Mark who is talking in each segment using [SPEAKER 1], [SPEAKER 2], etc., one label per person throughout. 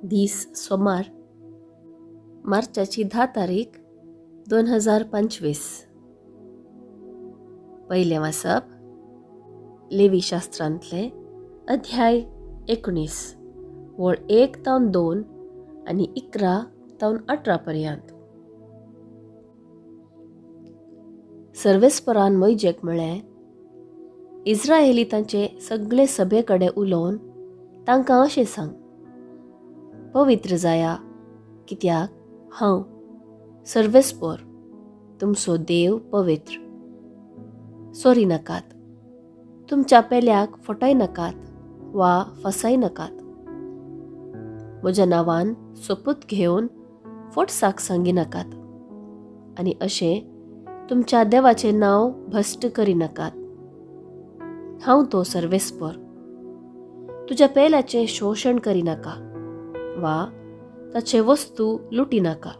[SPEAKER 1] दीस सोमार, मार्चाची 10 तारीख 2025. पहिले वाचप लेवी शास्त्रांतले अध्याय 19 वळ 1 तावन 2 आणि 11 तावन 18 पर्यंत. सर्वेस्परान मोइजेक म्हळें, इस्रायेली तांचे सगळे सभे कडेन उलोवन तांकां अशें सांग, पवित्र जाया, कित्याक हांव सर्वेस्पर तुमचो देव पवित्र. सोरी नाकात, तुमच्या पेल्याक फटय नाकात वा फसाय नाकात. म्हज्या नांवान सोपूत घेवन फोटसाक सांगी नाकात आनी अशें तुमच्या देवाचें नांव भश्ट करी नाकात. हांव तो सर्वेस्पर. तुज्या पेल्याचें शोशण करी नाका वा ताचे वस्तू लुटी नाका.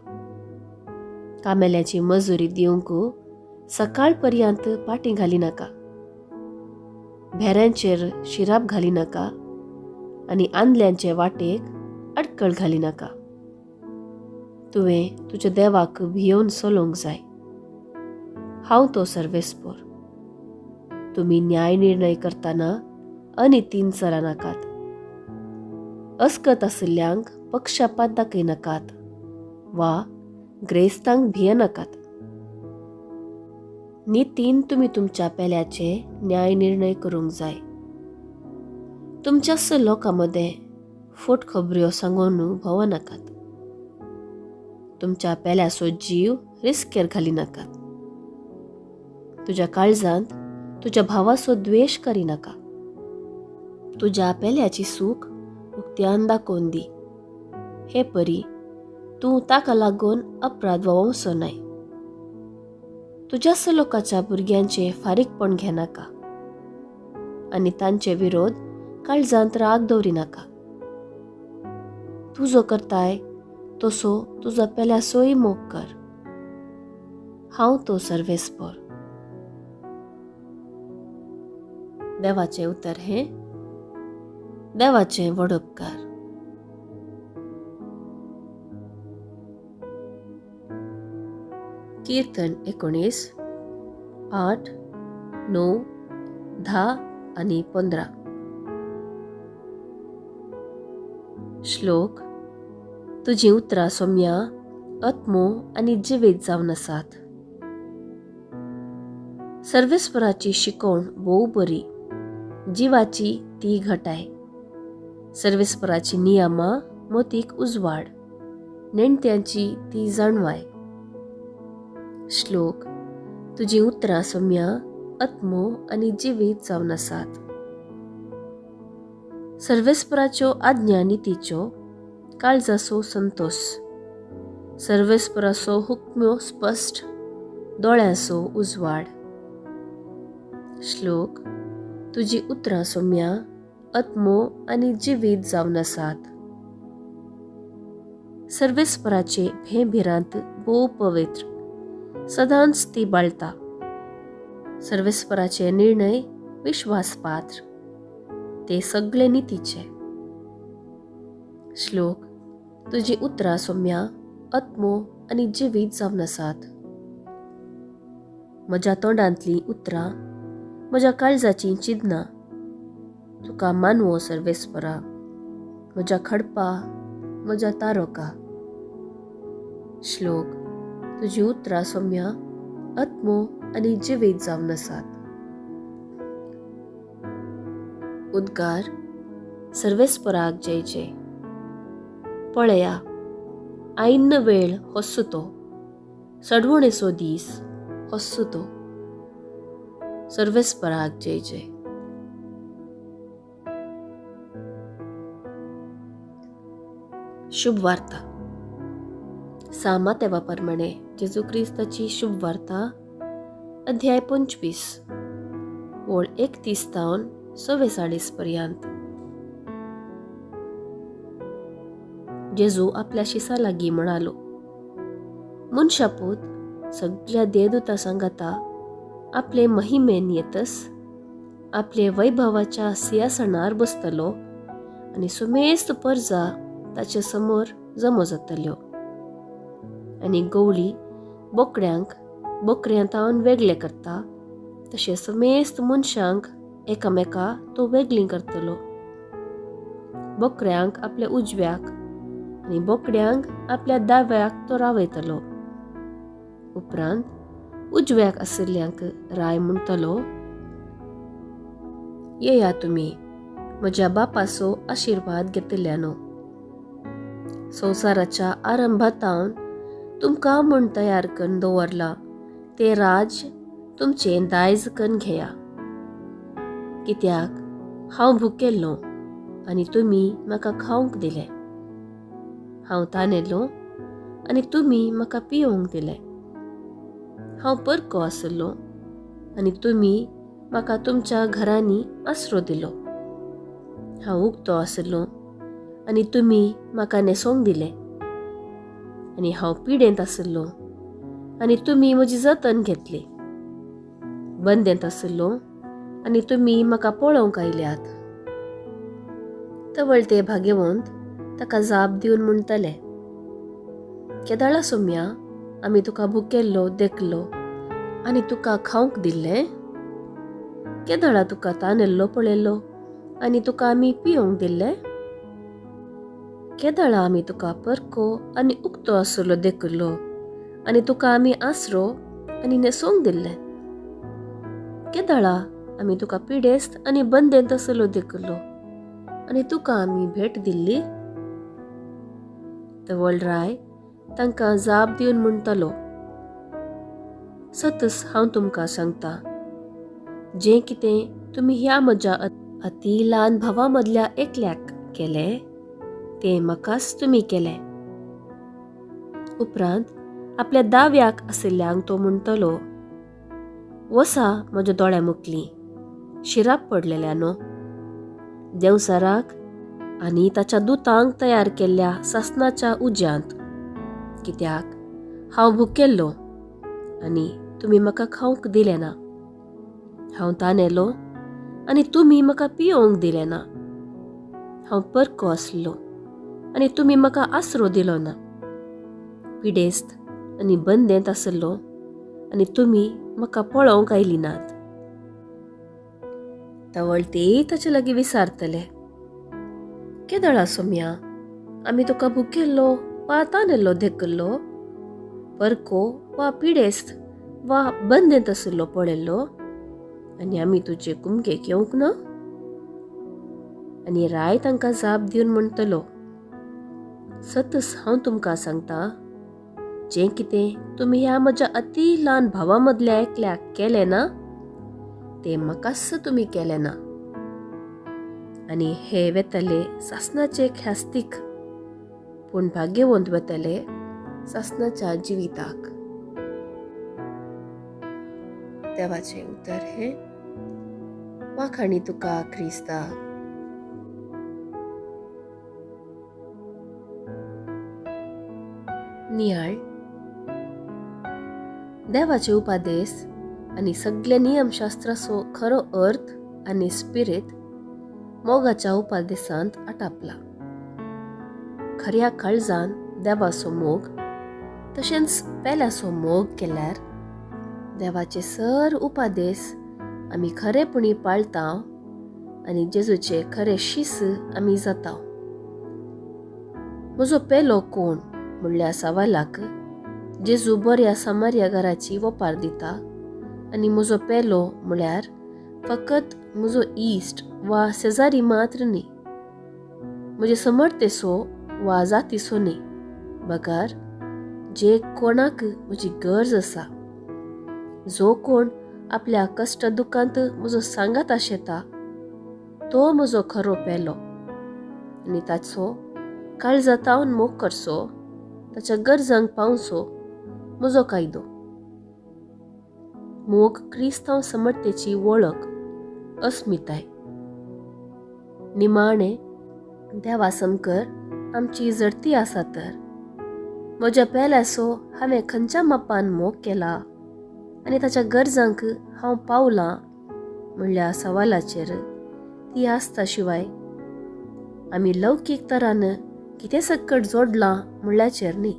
[SPEAKER 1] कामेल्याची मजुरी दिवंक सकाळ पर्यंत पाटी घाली नाका. भेऱ्यांचेर शिराप घाली नाका आनी आंदल्यांचे वाटेक अडकळ घाली नाका. तुवें तुज्या देवाक भियोवन चलोवंक जाय. हांव तो सर्वेस्पर. तुमी न्याय निर्णय करतना अनितीन चला नाकात. अस्कत आशिल्ल्यांक पक्षपात दाखय नाकात वा ग्रेस्तांक भिय नाकात. नितीन तुमी तुमच्या पेल्याचे न्याय निर्णय करूंक जाय. तुमच्याच लोकां मदें फोट खबऱ्यो सांगून भोंव नाकात. तुमच्या पेल्याचो जीव रिस्केर घाली नाकात. तुज्या काळजांत तुज्या भावाचो द्वेश करी नाका. तुज्या पेल्याची सूख उक्त्यान दाखोवन दी. हे परी तूं ताका लागून अपराध वंवसो न्हय. तुज्याच लोकाच्या भुरग्यांचे फारीकपण घेनाका आनी तांचे विरोध काळजांत राग दवरी नाका. तूं जो करताय तसो तुजो पेल्याचोय मोग कर. हांव तो सर्वेस्पर. देवाचें उतर हें देवाचें व्हड उपकार. कीर्तन 19, 8, 9, 10 आणि 15. श्लोक. तुझी उतरां सोम्या आत्मो आनी जिवीत जावन आसात. सर्वेस्पराची शिकवण भोव बरी, जिवाची ती घटाय. सर्वेस्पराची नियमां मोतीक उजवाड, नेणत्यांची ती जाणवाय. श्लोक. तुजी उतरां सोम्या आत्मो आनी जिवीत जावन आसात. सर्वेस्पराच्यो आज्ञा नितीच्यो काळजाचो संतोष. सर्वेस्पराचो हुक्म्यो स्पश्ट, दोळ्याचो उजवाड. श्लोक. तुजी उतरां सोम्या आत्मो आनी जिवीत जावन आसात. सर्वेस्पराचे भेंभिरांत भोव पवित्र, सदांच ती बाळता. सर्वेस्पराचे निर्णय विश्वासपात्र, ते सगळे नितीचे. श्लोक. तुजी उतरां सोम्या आत्मो आनी जिवीत जावन आसात. म्हज्या तोंडांतलीं उतरां, म्हज्या काळजाचीं चिंतनां तुका मानवो सर्वेस्परा, म्हज्या खडपा, म्हज्या तारोका. श्लोक. तुजी उतरां सोम्या आत्मो आनी जिवीत जावन आसात. उद्गार. सर्वेस्पराक जय जय. पळया, आयन्न वेळ होस्सो तो, सडवणेचो दीस होस्सो तो. सर्वेस्पराक जय जय. शुभ वार्ता. सामा तेवा प्रमाणे जेजू क्रिस्ताची शुभ वार्ता अध्याय 25 वळ 31 तावन 46 पर्यंत. जेजू आपल्याशी लागीं म्हणालो, मनशापूत सगळ्या देवदूतां सांगाता आपले महिमेन येतस, आपले वैभवाच्या सिंहासनार बसतलो आनी सुमेस्त पर्जा ताचे समोर जमो जातल्यो आनी गवळी बोकड्यांक बोकऱ्यांतावन वेगळे करता तशें समेस्त मनशांक एकामेका तो वेगळी करतलो. बोकऱ्यांक आपल्या उजव्याक आनी बोकड्यांक आपल्या दाव्याक तो रावयतलो. उपरांत उजव्याक आशिल्ल्यांक राय म्हणटलो, येया तुमी म्हज्या बापाचो आशिर्वाद घेतल्यानो. संवसाराच्या आरंभातावन तुमकां म्हूण तयार करून दवरला ते राज तुमचें दायज करून घेया. कित्याक हांव भुकेल्लो आनी तुमी म्हाका खावंक दिलें. हांव तानेल्लो आनी तुमी म्हाका पिवंक दिलें. हांव परको आसलो आनी तुमी म्हाका तुमच्या घरांनी आसरो दिलो. हांव उक्तो आसलो आनी तुमी म्हाका न्हेसोंक दिलें. आनी हांव पिडेंत आसलो आनी तुमी म्हजी जतन घेतली. बंदेंत आसलो आनी तुमी म्हाका पळोवंक आयल्यात. तवळ ते भाग्यवंत ताका जाप दिवन म्हणटले, केदाळा सोम्या, आमी तुका भुकेल्लो देखलो आनी तुका खावंक दिल्लें. केदाळा तुका तानेल्लो पळयल्लो आनी तुका आमी पिवंक दिल्लें. केदाळा आमी तुका परको आनी उक्तो आसलो देखलो आनी तुका आमी आसरो आनी न्हेसोंक दिल्लें. केदाळा आमी तुका पिडेस्त आनी बंदेंत आसलो देखलो आनी तुका आमी भेट दिल्ली. तवळ राय तांकां जाप दिवन म्हणटलो, सतस हांव तुमकां सांगता, जें कितें तुमी ह्या म्हज्या अति ल्हान भावा मदल्या एकल्याक केलें तें म्हाकाच तुमी केलें. उपरांत आपल्या दाव्याक आशिल्ल्यांक तो म्हणटलो, वसा म्हज्या दोळ्या मुखली, शिराप पडलेल्यानो. देवसाराक आनी ताच्या दुतांक तयार केल्ल्या सासणाच्या उज्यांत. कित्याक हांव भुकेल्लो आनी तुमी म्हाका खावंक दिलें ना. हांव तानेलो आनी तुमी म्हाका पिवंक दिलें ना. हांव परको आसलो आनी तुमी म्हाका आसरो दिलो ना. पिडेस्त आनी बंदेंत आसलो आनी तुमी म्हाका पळोवंक आयली नात. तवळ तेय ताचे लागीं विचारतले, केदाळा सोम्या, आमी तुका भुकेल्लो वा तानेल्लो देखलो, परको वा पिडेस्त वा बंदेंत आसलो पळयल्लो आनी आमी तुजे कुमकेक येवंक ना? आनी राय तांकां जाप दिवन म्हणटलो, सतस हांव तुमकां सांगता, जें कितें तुमी ह्या म्हज्या अति ल्हान भावा मदल्या एकल्याक केलें ना तें म्हाकाच तुमी केलें ना. आनी हे वेतले सासणाचे ख्यास्तीक, पूण भाग्यवंत वेतले सासणाच्या जिविताक. देवाचें उतर हे, वाखाणी तुका क्रिस्ता. नियाळ देवाचे उपादेश आनी सगळे नियमशास्त्राचो खरो अर्थ आनी स्पिरीट मोगाच्या उपादेशांत आटापला. खऱ्या काळजान देवाचो मोग तशेंच पेल्याचो मोग केल्यार देवाचे सर उपादेश आमी खरेपणी पाळताव आनी जेजूचे खरे शिस आमी जाताव. म्हजो पेलो कोण म्हणल्या सवालाक जेजू बऱ्या सामार्या घराची वपार दिता आनी म्हजो पेलो म्हळ्यार फकत म्हजो इश्ट वा शेजारी मात्र न्ही, म्हजे समर्थेचो वा जातीचो न्ही, बगार जे कोणाक म्हजी गरज आसा, जो कोण आपल्या कश्ट दुखांत म्हजो सांगात आशेता, तो म्हजो खरो पेलो आनी ताचो काळजातावन मोग करचो, ताच्या गरजांक पावचो म्हजो कायदो. मोग क्रिस्तांव समर्थेची वळख, अस्मिताय. निमाणे देवा समकर आमची जडती आसा तर म्हज्या पेल्याचो हांवें खंयच्या मापान मोग केला आनी ताच्या गरजांक हांव पावलां म्हणल्या सवालाचेर ती आसता शिवाय आमी लौकीक तरान कितें सक्कट जोडलां म्हणल्याचेर न्ही.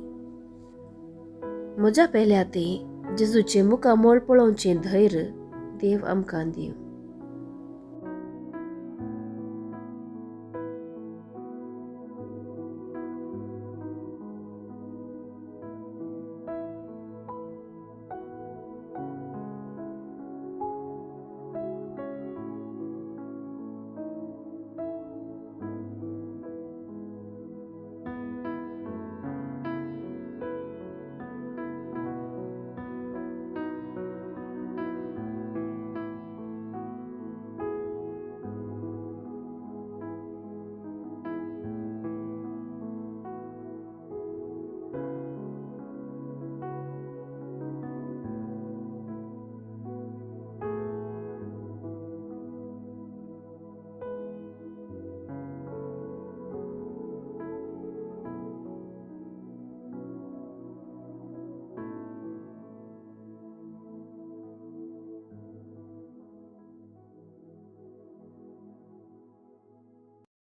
[SPEAKER 1] म्हज्या पेल्या ते जेजूचे मुखामोल पळोवचें धैर्य देव आमकां दिवं.